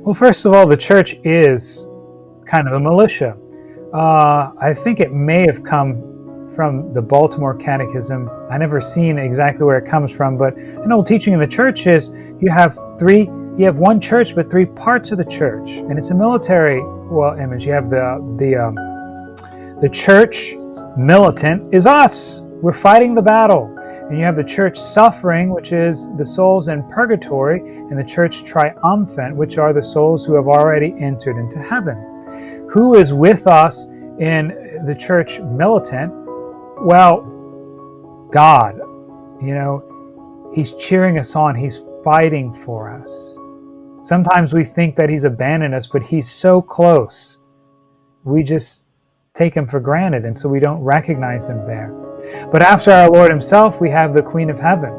Well, first of all, the church is kind of a militia. I think it may have come from the Baltimore Catechism. I never seen exactly where it comes from, but an old teaching in the church is you have one church, but three parts of the church, and it's a military image. You have the church militant is us. We're fighting the battle. And you have the church suffering, which is the souls in purgatory, and the church triumphant, which are the souls who have already entered into heaven. Who is with us in the church militant? Well, God. He's cheering us on. He's fighting for us. Sometimes we think that He's abandoned us, but He's so close. We just take Him for granted, and so we don't recognize Him there. But after our Lord Himself, we have the Queen of Heaven.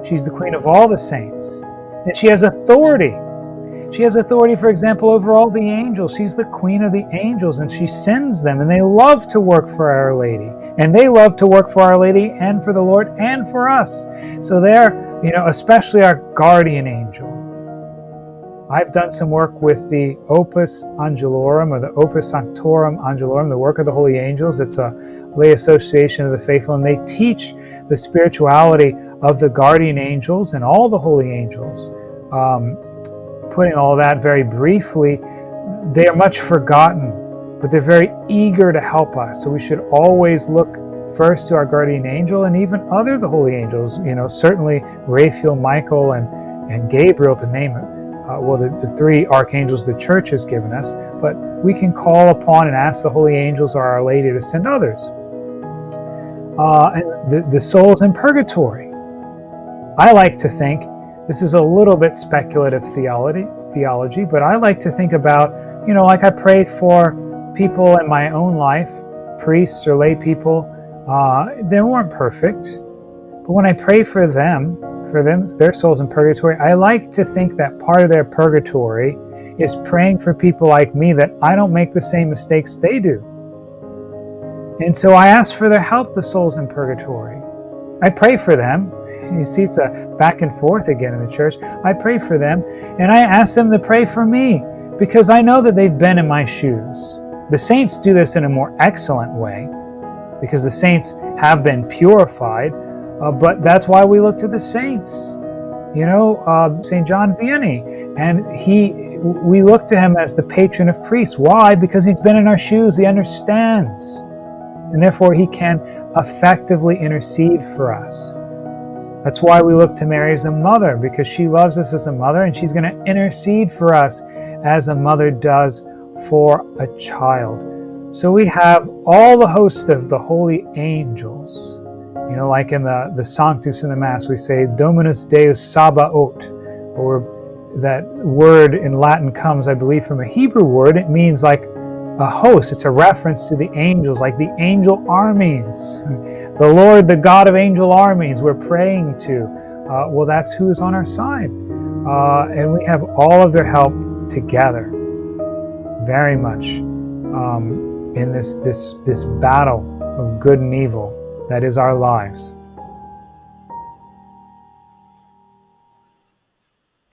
She's the Queen of all the saints. And she has authority. She has authority, for example, over all the angels. She's the Queen of the angels, and she sends them, and they love to work for Our Lady. And they love to work for Our Lady and for the Lord and for us. So they're, especially our guardian angel. I've done some work with the Opus Angelorum, or the Opus Sanctorum Angelorum, the work of the holy angels. It's a lay association of the faithful, and they teach the spirituality of the guardian angels and all the holy angels. Putting all that very briefly, they are much forgotten, but they're very eager to help us. So we should always look first to our guardian angel, and even the holy angels, certainly Raphael, Michael, and Gabriel, to name it. The three archangels the church has given us, but we can call upon and ask the holy angels or Our Lady to send others. And the souls in purgatory. I like to think, this is a little bit speculative theology, but I like to think about, like I prayed for people in my own life, priests or lay people. They weren't perfect, but when I pray for them, their souls in purgatory, I like to think that part of their purgatory is praying for people like me, that I don't make the same mistakes they do. And so I ask for their help, the souls in purgatory. I pray for them. You see, it's a back and forth again in the church. I pray for them, and I ask them to pray for me, because I know that they've been in my shoes. The saints do this in a more excellent way, because the saints have been purified. But that's why we look to the saints. St. John Vianney, and we look to him as the patron of priests. Why? Because he's been in our shoes. He understands, and therefore he can effectively intercede for us. That's why we look to Mary as a mother, because she loves us as a mother, and she's going to intercede for us as a mother does for a child. So we have all the host of the holy angels. Like in the Sanctus in the Mass, we say Dominus Deus Sabaoth, or that word in Latin comes, I believe, from a Hebrew word. It means like a host. It's a reference to the angels, like the angel armies. The Lord, the God of angel armies, we're praying to. Well, that's who is on our side. And we have all of their help together, very much, in this battle of good and evil that is our lives.